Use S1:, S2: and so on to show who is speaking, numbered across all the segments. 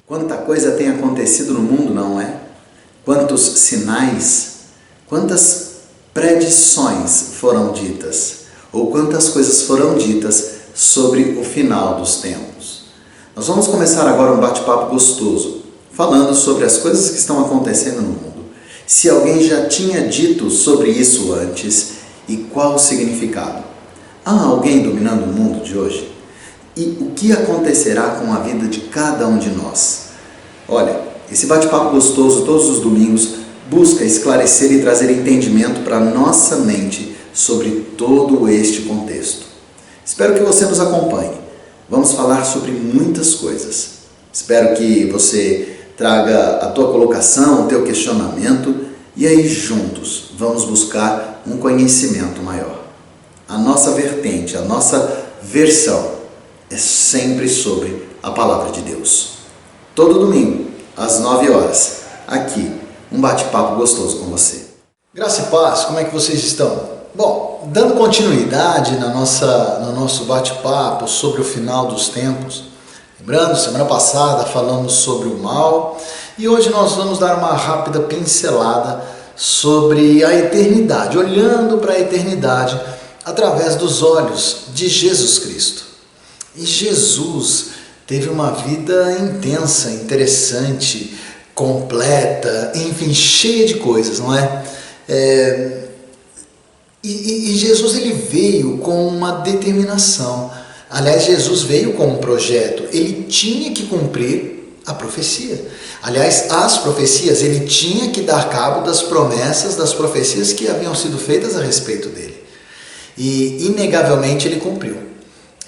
S1: Quanta coisa tem acontecido no mundo, não é? Quantos sinais, quantas predições foram ditas, ou quantas coisas foram ditas sobre o final dos tempos. Nós vamos começar agora um bate-papo gostoso, falando sobre as coisas que estão acontecendo no mundo. Se alguém já tinha dito sobre isso antes e qual o significado. Há alguém dominando o mundo de hoje? E o que acontecerá com a vida de cada um de nós? Olha, esse bate-papo gostoso todos os domingos busca esclarecer e trazer entendimento para a nossa mente sobre todo este contexto. Espero que você nos acompanhe. Vamos falar sobre muitas coisas. Espero que você traga a tua colocação, o teu questionamento e aí juntos vamos buscar um conhecimento maior. A nossa vertente, a nossa versão é sempre sobre a Palavra de Deus. Todo domingo, às 9 horas, aqui, um bate-papo gostoso com você.
S2: Graça e paz, como é que vocês estão? Bom, dando continuidade no nosso bate-papo sobre o final dos tempos, lembrando, semana passada falamos sobre o mal e hoje nós vamos dar uma rápida pincelada sobre a eternidade, olhando para a eternidade através dos olhos de Jesus Cristo. E Jesus teve uma vida intensa, interessante, completa, enfim, cheia de coisas, não é? E Jesus ele veio com uma determinação. Aliás, Jesus veio com um projeto. Ele tinha que cumprir a profecia. Aliás, as profecias, ele tinha que dar cabo das promessas, das profecias que haviam sido feitas a respeito dele. E, inegavelmente, ele cumpriu.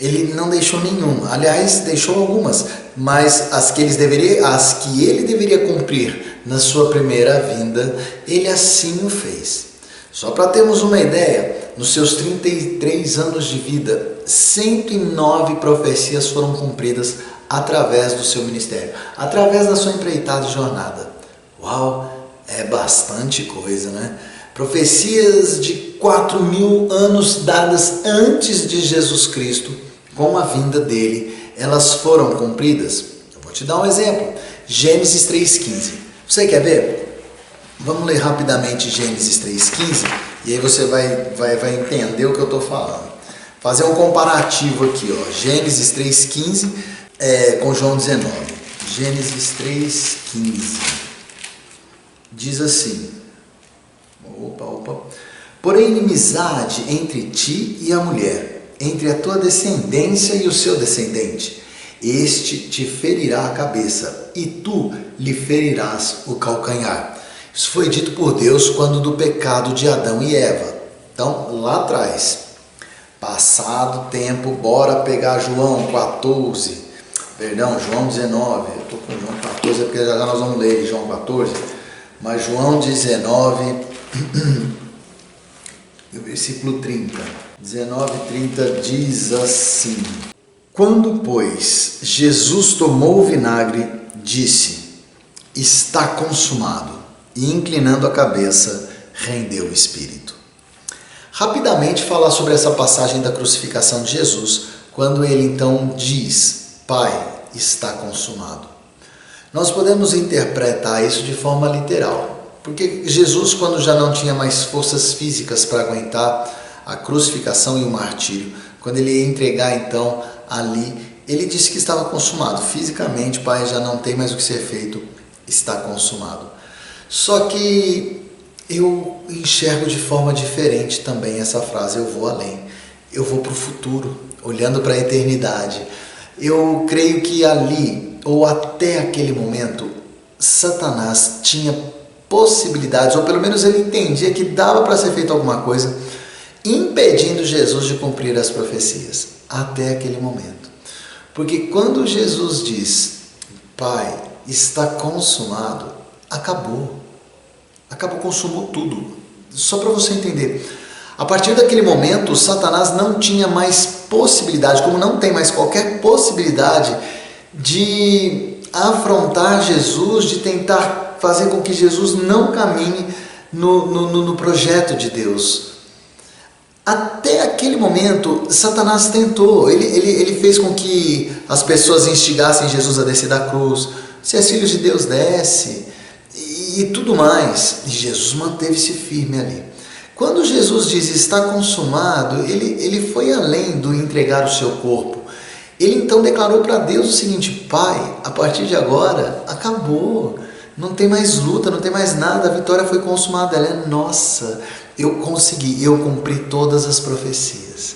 S2: Ele não deixou nenhuma, aliás, deixou algumas, mas as que ele deveria cumprir na sua primeira vinda, ele assim o fez. Só para termos uma ideia, nos seus 33 anos de vida, 109 profecias foram cumpridas através do seu ministério, através da sua empreitada e jornada. Uau, é bastante coisa, né? Profecias de 4.000 anos dadas antes de Jesus Cristo, com a vinda dele, elas foram cumpridas. Eu vou te dar um exemplo. Gênesis 3,15. Você quer ver? Vamos ler rapidamente Gênesis 3,15 e aí você vai entender o que eu estou falando. Fazer um comparativo aqui, ó. Gênesis 3,15 com João 19. Gênesis 3,15 diz assim: porém inimizade entre ti e a mulher, entre a tua descendência e o seu descendente. Este te ferirá a cabeça, e tu lhe ferirás o calcanhar. Isso foi dito por Deus quando do pecado de Adão e Eva. Então, lá atrás, passado tempo, bora pegar João 19. Eu estou com João 14, porque já nós vamos ler João 14. Mas João 19, no versículo 30. 19:30 diz assim: quando, pois, Jesus tomou o vinagre, disse: está consumado, e inclinando a cabeça, rendeu o espírito. Rapidamente falar sobre essa passagem da crucificação de Jesus, quando ele então diz: Pai, está consumado. Nós podemos interpretar isso de forma literal, porque Jesus, quando já não tinha mais forças físicas para aguentar a crucificação e o martírio, quando ele ia entregar então ali, ele disse que estava consumado. Fisicamente, Pai, já não tem mais o que ser feito, está consumado. Só que eu enxergo de forma diferente também essa frase, eu vou além, eu vou para o futuro, olhando para a eternidade. Eu creio que ali, ou até aquele momento, Satanás tinha possibilidades, ou pelo menos ele entendia que dava para ser feito alguma coisa, impedindo Jesus de cumprir as profecias, até aquele momento. Porque quando Jesus diz: Pai, está consumado, acabou, consumou tudo. Só para você entender, a partir daquele momento, Satanás não tinha mais possibilidade, como não tem mais qualquer possibilidade de afrontar Jesus, de tentar fazer com que Jesus não caminhe no projeto de Deus. Até aquele momento, Satanás tentou, ele fez com que as pessoas instigassem Jesus a descer da cruz, se és filho de Deus, desce, e tudo mais. E Jesus manteve-se firme ali. Quando Jesus diz está consumado, ele foi além do entregar o seu corpo. Ele então declarou para Deus o seguinte: Pai, a partir de agora, acabou, não tem mais luta, não tem mais nada, a vitória foi consumada, ela é nossa. Eu consegui, eu cumpri todas as profecias.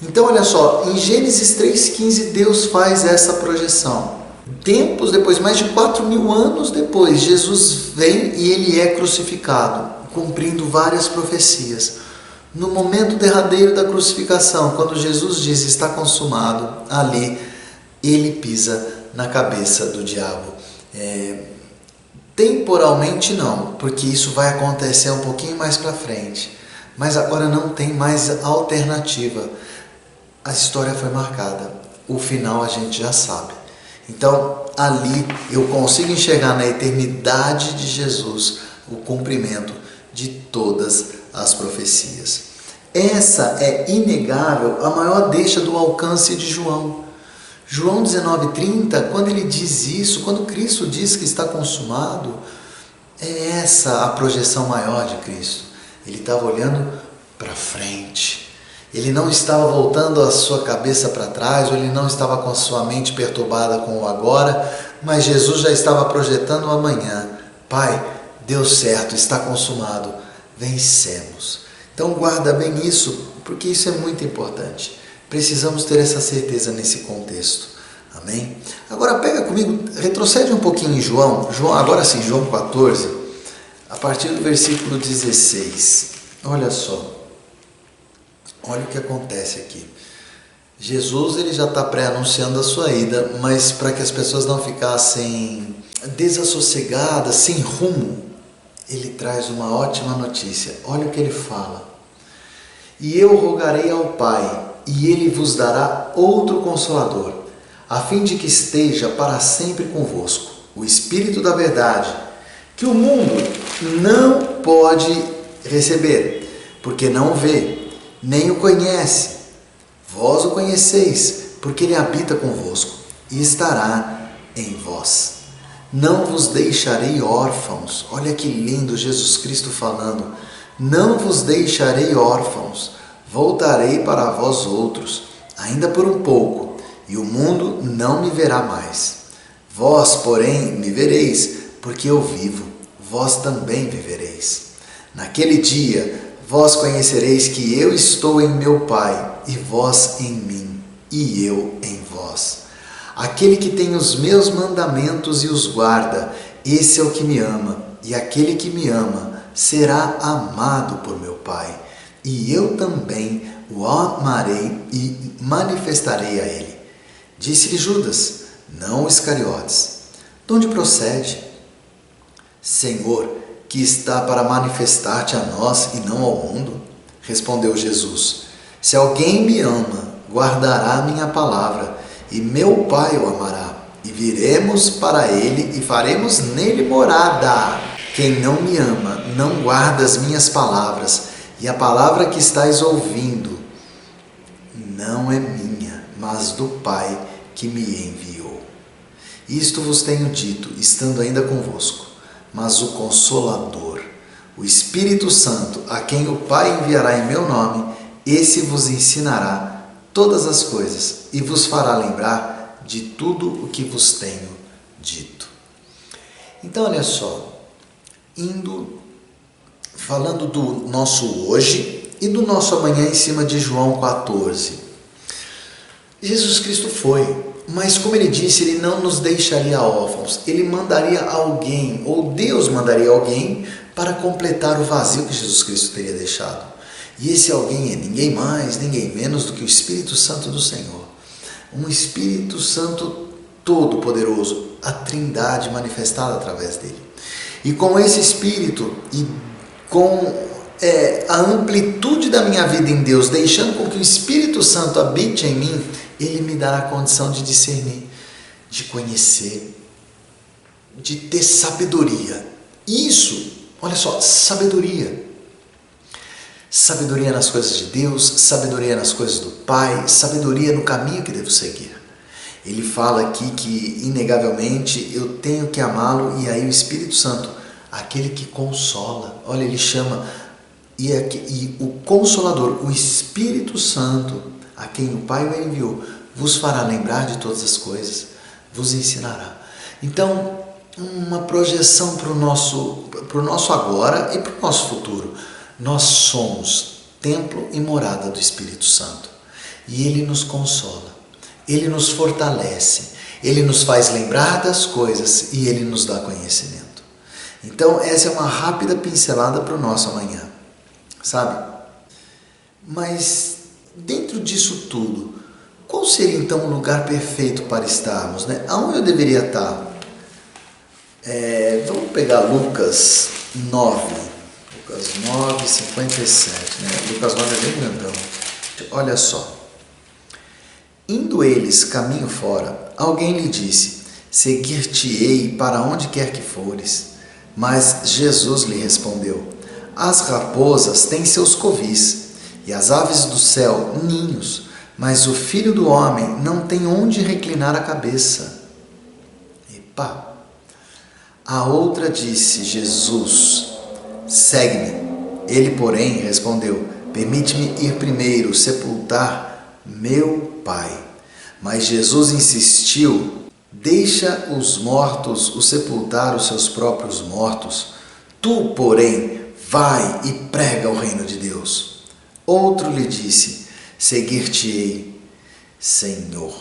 S2: Então olha só, em Gênesis 3,15 Deus faz essa projeção. Tempos depois, mais de 4.000 anos depois, Jesus vem e ele é crucificado, cumprindo várias profecias. No momento derradeiro da crucificação, quando Jesus diz está consumado, ali ele pisa na cabeça do diabo. Temporalmente não, porque isso vai acontecer um pouquinho mais para frente, mas agora não tem mais alternativa. A história foi marcada, o final a gente já sabe. Então ali eu consigo enxergar na eternidade de Jesus o cumprimento de todas as profecias. Essa é inegável a maior deixa do alcance de João. João 19,30, quando ele diz isso, quando Cristo diz que está consumado, é essa a projeção maior de Cristo. Ele estava olhando para frente. Ele não estava voltando a sua cabeça para trás, ou ele não estava com a sua mente perturbada com o agora, mas Jesus já estava projetando o amanhã. Pai, deu certo, está consumado, vencemos. Então guarda bem isso, porque isso é muito importante. Precisamos ter essa certeza nesse contexto. Amém? Agora pega comigo, retrocede um pouquinho em João, agora sim, João 14, a partir do versículo 16. Olha só. Olha o que acontece aqui. Jesus ele já está pré-anunciando a sua ida, mas para que as pessoas não ficassem desassossegadas, sem rumo, ele traz uma ótima notícia. Olha o que ele fala. E eu rogarei ao Pai, e ele vos dará outro Consolador, a fim de que esteja para sempre convosco, o Espírito da verdade, que o mundo não pode receber, porque não o vê, nem o conhece. Vós o conheceis, porque ele habita convosco e estará em vós. Não vos deixarei órfãos. Olha que lindo Jesus Cristo falando. Não vos deixarei órfãos. Voltarei para vós outros, ainda por um pouco, e o mundo não me verá mais. Vós, porém, me vereis, porque eu vivo, vós também vivereis. Naquele dia, vós conhecereis que eu estou em meu Pai, e vós em mim, e eu em vós. Aquele que tem os meus mandamentos e os guarda, esse é o que me ama, e aquele que me ama será amado por meu Pai. E eu também o amarei e manifestarei a ele. Disse-lhe Judas, não Iscariotes, de onde procede? Senhor, que está para manifestar-te a nós e não ao mundo? Respondeu Jesus, se alguém me ama, guardará a minha palavra, e meu Pai o amará, e viremos para ele e faremos nele morada. Quem não me ama, não guarda as minhas palavras, e a palavra que estáis ouvindo não é minha, mas do Pai que me enviou. Isto vos tenho dito, estando ainda convosco, mas o Consolador, o Espírito Santo, a quem o Pai enviará em meu nome, esse vos ensinará todas as coisas e vos fará lembrar de tudo o que vos tenho dito. Então, olha só, falando do nosso hoje e do nosso amanhã em cima de João 14. Jesus Cristo foi, mas como ele disse, ele não nos deixaria órfãos. Ele mandaria alguém, ou Deus mandaria alguém para completar o vazio que Jesus Cristo teria deixado. E esse alguém é ninguém mais, ninguém menos do que o Espírito Santo do Senhor. Um Espírito Santo todo-poderoso, a Trindade manifestada através dele. E com esse Espírito e com a amplitude da minha vida em Deus, deixando com que o Espírito Santo habite em mim, ele me dará a condição de discernir, de conhecer, de ter sabedoria. Isso, olha só, sabedoria. Sabedoria nas coisas de Deus, sabedoria nas coisas do Pai, sabedoria no caminho que devo seguir. Ele fala aqui que, inegavelmente, eu tenho que amá-lo, e aí o Espírito Santo, aquele que consola, olha, ele chama, e o Consolador, o Espírito Santo, a quem o Pai o enviou, vos fará lembrar de todas as coisas, vos ensinará. Então, uma projeção para o nosso agora e para o nosso futuro. Nós somos templo e morada do Espírito Santo. E Ele nos consola, Ele nos fortalece, Ele nos faz lembrar das coisas e Ele nos dá conhecimento. Então, essa é uma rápida pincelada para o nosso amanhã, sabe? Mas, dentro disso tudo, qual seria então o lugar perfeito para estarmos, né? Aonde eu deveria estar? Vamos pegar Lucas 9, Lucas 9, 57, né? Lucas 9 é bem grandão. Olha só. Indo eles caminho fora, alguém lhe disse: seguir-te-ei para onde quer que fores. Mas Jesus lhe respondeu: as raposas têm seus covis, e as aves do céu ninhos, mas o Filho do Homem não tem onde reclinar a cabeça. Epa! A outra disse: Jesus, segue-me. Ele, porém, respondeu: permite-me ir primeiro sepultar meu Pai. Mas Jesus insistiu: deixa os mortos o sepultar os seus próprios mortos. Tu, porém, vai e prega o reino de Deus. Outro lhe disse: seguir-te-ei, Senhor,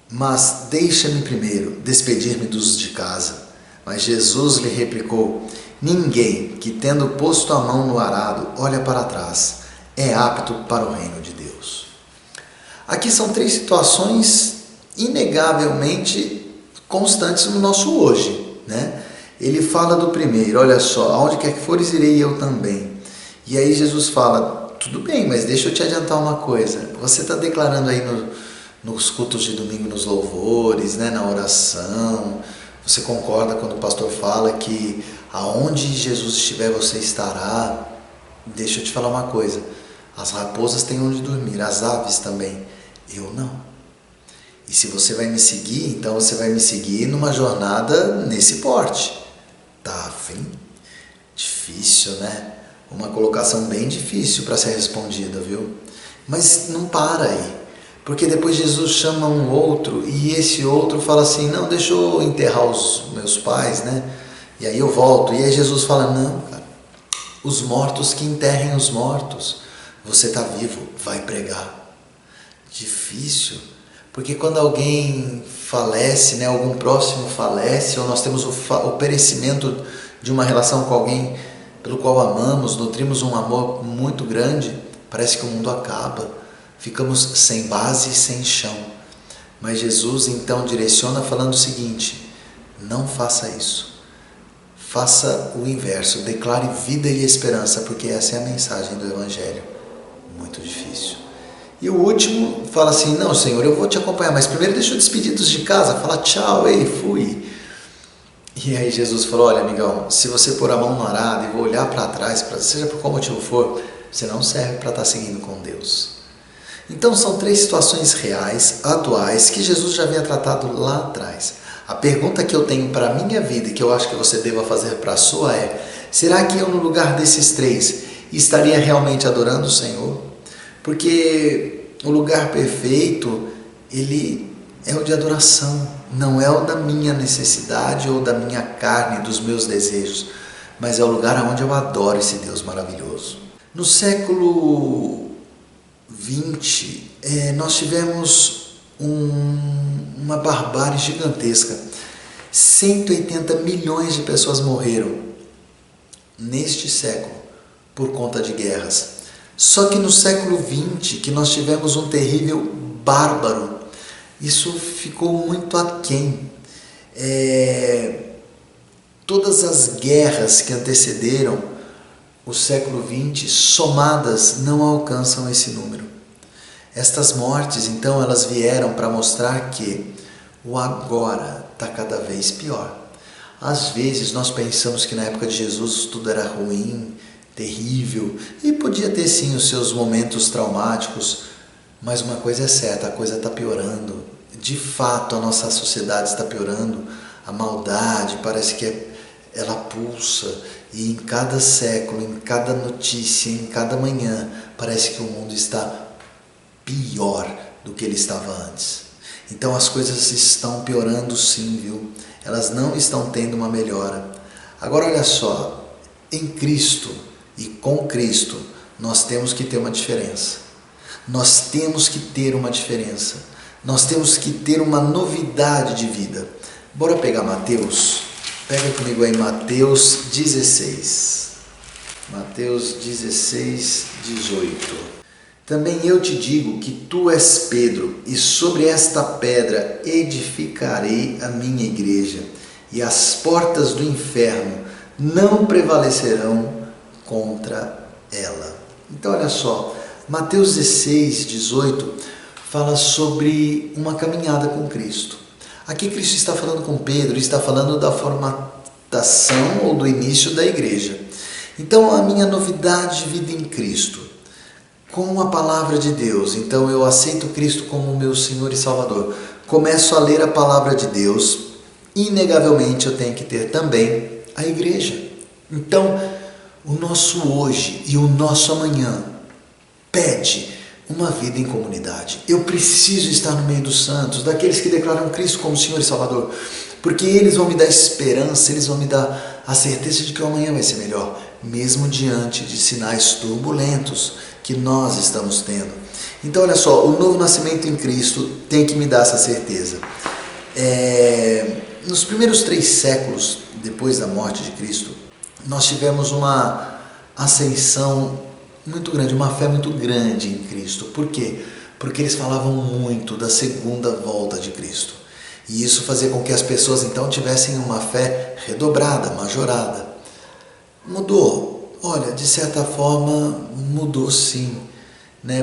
S2: mas deixa-me primeiro despedir-me dos de casa. Mas Jesus lhe replicou: ninguém que, tendo posto a mão no arado, olha para trás, é apto para o reino de Deus. Aqui são três situações inegavelmente constantes no nosso hoje, né? Ele fala do primeiro: olha só, aonde quer que fores, irei eu também. E aí Jesus fala: tudo bem, mas deixa eu te adiantar uma coisa. Você está declarando aí nos cultos de domingo, nos louvores, né, na oração, você concorda quando o pastor fala que aonde Jesus estiver, você estará? Deixa eu te falar uma coisa: as raposas têm onde dormir, as aves também, eu não. E se você vai me seguir, então você vai me seguir numa jornada nesse porte. Tá, enfim, difícil, né? Uma colocação bem difícil para ser respondida, viu? Mas não para aí. Porque depois Jesus chama um outro e esse outro fala assim: não, deixa eu enterrar os meus pais, né? E aí eu volto. E aí Jesus fala: não, cara, os mortos que enterrem os mortos. Você está vivo, vai pregar. Difícil. Porque quando alguém falece, né, algum próximo falece, ou nós temos o perecimento de uma relação com alguém pelo qual amamos, nutrimos um amor muito grande, parece que o mundo acaba. Ficamos sem base e sem chão. Mas Jesus então direciona falando o seguinte: não faça isso. Faça o inverso. Declare vida e esperança, porque essa é a mensagem do Evangelho. Muito difícil. E o último fala assim: não, Senhor, eu vou te acompanhar, mas primeiro deixa eu despedir dos de casa. Fala tchau, ei, fui. E aí Jesus falou: olha, amigão, se você pôr a mão no arado e olhar para trás, seja por qual motivo for, você não serve para estar seguindo com Deus. Então são três situações reais, atuais, que Jesus já havia tratado lá atrás. A pergunta que eu tenho para a minha vida e que eu acho que você deva fazer para a sua é: será que eu, no lugar desses três, estaria realmente adorando o Senhor? Porque o lugar perfeito, ele é o de adoração, não é o da minha necessidade ou da minha carne, dos meus desejos, mas é o lugar onde eu adoro esse Deus maravilhoso. No século 20, nós tivemos uma barbárie gigantesca. 180 milhões de pessoas morreram neste século por conta de guerras. Só que no século 20, que nós tivemos um terrível bárbaro, isso ficou muito aquém. Todas as guerras que antecederam o século 20, somadas, não alcançam esse número. Estas mortes, então, elas vieram para mostrar que o agora está cada vez pior. Às vezes nós pensamos que na época de Jesus tudo era ruim, terrível e podia ter sim os seus momentos traumáticos, mas uma coisa é certa, a coisa está piorando. De fato, a nossa sociedade está piorando, a maldade parece que ela pulsa, e em cada século, em cada notícia, em cada manhã, parece que o mundo está pior do que ele estava antes. Então as coisas estão piorando sim, viu? Elas não estão tendo uma melhora. Agora olha só, em Cristo e com Cristo, nós temos que ter uma diferença. Nós temos que ter uma diferença. Nós temos que ter uma novidade de vida. Bora pegar Mateus? Pega comigo aí Mateus 16. Mateus 16, 18. Também eu te digo que tu és Pedro, e sobre esta pedra edificarei a minha igreja, e as portas do inferno não prevalecerão contra ela. Então olha só, Mateus 16, 18 fala sobre uma caminhada com Cristo. Aqui Cristo está falando com Pedro, está falando da formatação ou do início da igreja. Então a minha novidade de vida em Cristo, com a palavra de Deus, então eu aceito Cristo como meu Senhor e Salvador, começo a ler a palavra de Deus, inegavelmente eu tenho que ter também a igreja. Então o nosso hoje e o nosso amanhã pede uma vida em comunidade. Eu preciso estar no meio dos santos, daqueles que declaram Cristo como Senhor e Salvador, porque eles vão me dar esperança, eles vão me dar a certeza de que o amanhã vai ser melhor, mesmo diante de sinais turbulentos que nós estamos tendo. Então olha só, o novo nascimento em Cristo tem que me dar essa certeza. Nos primeiros 3 séculos depois da morte de Cristo, nós tivemos uma ascensão muito grande, uma fé muito grande em Cristo. Por quê? Porque eles falavam muito da segunda volta de Cristo. E isso fazia com que as pessoas então tivessem uma fé redobrada, majorada. Mudou? Olha, de certa forma mudou sim.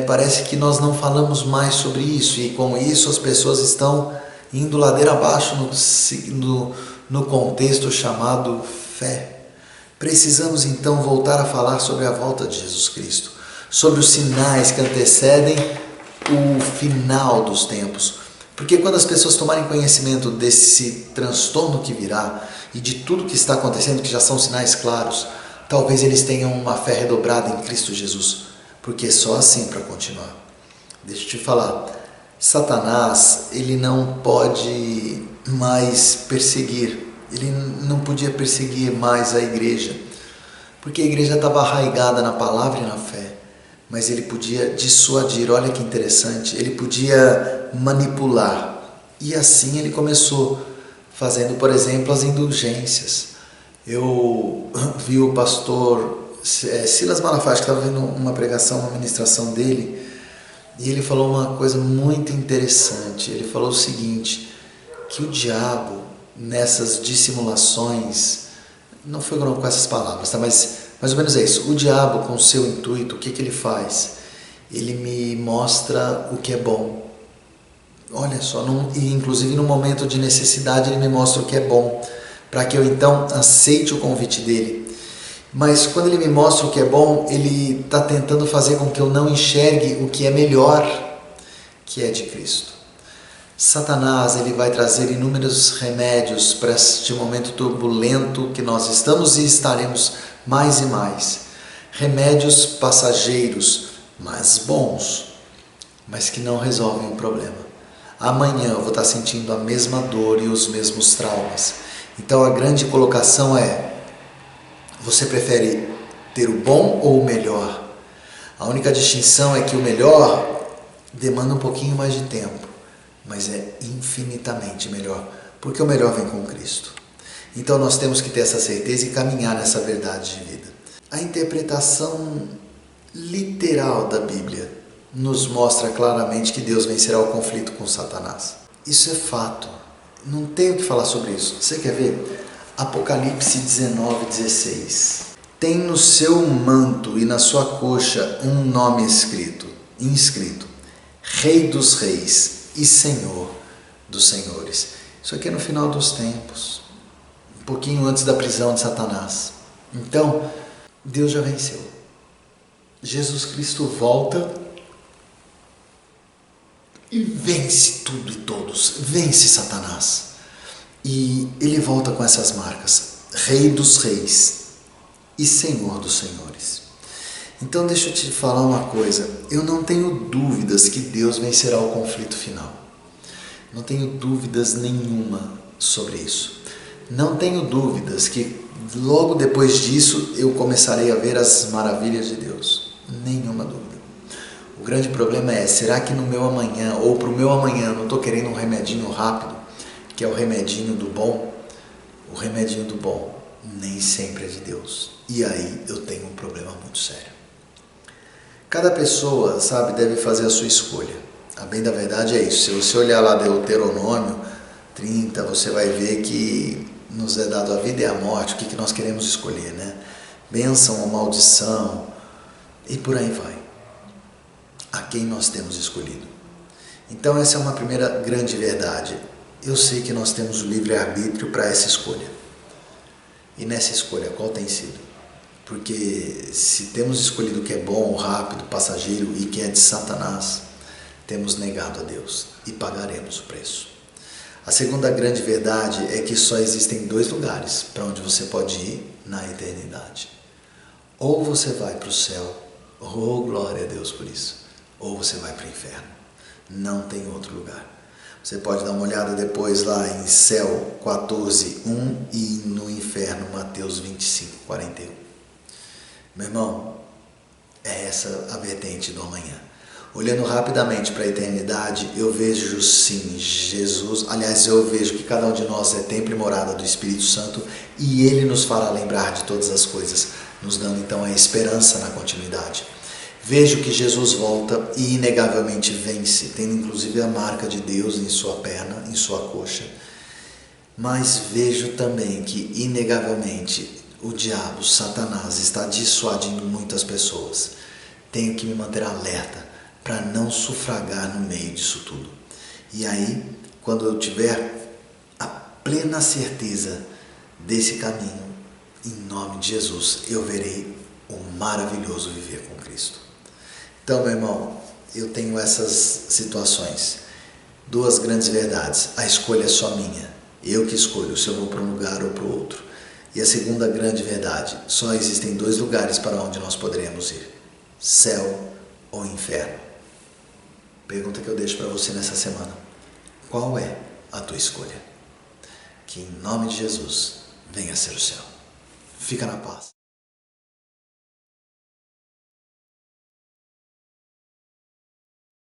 S2: Parece que nós não falamos mais sobre isso, e com isso as pessoas estão indo ladeira abaixo no contexto chamado fé. Precisamos então voltar a falar sobre a volta de Jesus Cristo, sobre os sinais que antecedem o final dos tempos. Porque quando as pessoas tomarem conhecimento desse transtorno que virá e de tudo que está acontecendo, que já são sinais claros, talvez eles tenham uma fé redobrada em Cristo Jesus, porque é só assim para continuar. Deixa eu te falar, Satanás, ele não pode mais perseguir. Ele não podia perseguir mais a igreja, porque a igreja estava arraigada na palavra e na fé, mas ele podia dissuadir. Olha que interessante, ele podia manipular, e assim ele começou, fazendo, por exemplo, as indulgências. Eu vi o pastor Silas Malafaia, que estava vendo uma pregação, uma ministração dele, e ele falou uma coisa muito interessante. Ele falou o seguinte, que o diabo, nessas dissimulações, não foi com essas palavras, tá? Mas mais ou menos é isso. O diabo, com o seu intuito, o que ele faz? Ele me mostra o que é bom. Olha só, e inclusive no momento de necessidade ele me mostra o que é bom, para que eu então aceite o convite dele. Mas quando ele me mostra o que é bom, ele está tentando fazer com que eu não enxergue o que é melhor, que é de Cristo. Satanás, ele vai trazer inúmeros remédios para este momento turbulento que nós estamos e estaremos mais e mais. Remédios passageiros, mas bons, mas que não resolvem o problema. Amanhã eu vou estar sentindo a mesma dor e os mesmos traumas. Então a grande colocação é, você prefere ter o bom ou o melhor? A única distinção é que o melhor demanda um pouquinho mais de tempo, mas é infinitamente melhor, porque o melhor vem com Cristo. Então nós temos que ter essa certeza e caminhar nessa verdade de vida. A interpretação literal da Bíblia nos mostra claramente que Deus vencerá o conflito com Satanás. Isso é fato, não tenho o que falar sobre isso. Você quer ver? Apocalipse 19:16. Tem no seu manto e na sua coxa um nome inscrito, Rei dos Reis e Senhor dos Senhores. Isso aqui é no final dos tempos, um pouquinho antes da prisão de Satanás. Então, Deus já venceu. Jesus Cristo volta e vence tudo e todos, vence Satanás. E ele volta com essas marcas: Rei dos Reis e Senhor dos Senhores. Então deixa eu te falar uma coisa, eu não tenho dúvidas que Deus vencerá o conflito final. Não tenho dúvidas nenhuma sobre isso. Não tenho dúvidas que logo depois disso eu começarei a ver as maravilhas de Deus. Nenhuma dúvida. O grande problema é, será que no meu amanhã, ou para o meu amanhã, eu não estou querendo um remedinho rápido, que é o remedinho do bom? O remedinho do bom nem sempre é de Deus. E aí eu tenho um problema muito sério. Cada pessoa, sabe, deve fazer a sua escolha. A bem da verdade é isso. Se você olhar lá Deuteronômio 30, você vai ver que nos é dado a vida e a morte, o que nós queremos escolher, né? Bênção ou maldição, e por aí vai. A quem nós temos escolhido. Então essa é uma primeira grande verdade. Eu sei que nós temos o livre-arbítrio para essa escolha. E nessa escolha, qual tem sido? Porque se temos escolhido o que é bom, rápido, passageiro e que é de Satanás, temos negado a Deus e pagaremos o preço. A segunda grande verdade é que só existem dois lugares para onde você pode ir na eternidade. Ou você vai para o céu, oh glória a Deus por isso, ou você vai para o inferno. Não tem outro lugar. Você pode dar uma olhada depois lá em Céu 14:1 e no inferno Mateus 25:41. Meu irmão, é essa a vertente do amanhã. Olhando rapidamente para a eternidade, eu vejo sim Jesus, aliás, eu vejo que cada um de nós é templo e morada do Espírito Santo e Ele nos fará lembrar de todas as coisas, nos dando então a esperança na continuidade. Vejo que Jesus volta e inegavelmente vence, tendo inclusive a marca de Deus em sua perna, em sua coxa. Mas vejo também que inegavelmente o diabo, Satanás, está dissuadindo muitas pessoas. Tenho que me manter alerta para não sufragar no meio disso tudo. E aí, quando eu tiver a plena certeza desse caminho, em nome de Jesus, eu verei o maravilhoso viver com Cristo. Então, meu irmão, eu tenho essas situações. Duas grandes verdades. A escolha é só minha. Eu que escolho se eu vou para um lugar ou para o outro. E a segunda grande verdade. Só existem dois lugares para onde nós poderemos ir. Céu ou inferno. Pergunta que eu deixo para você nessa semana. Qual é a tua escolha? Que em nome de Jesus venha a ser o céu. Fica na paz.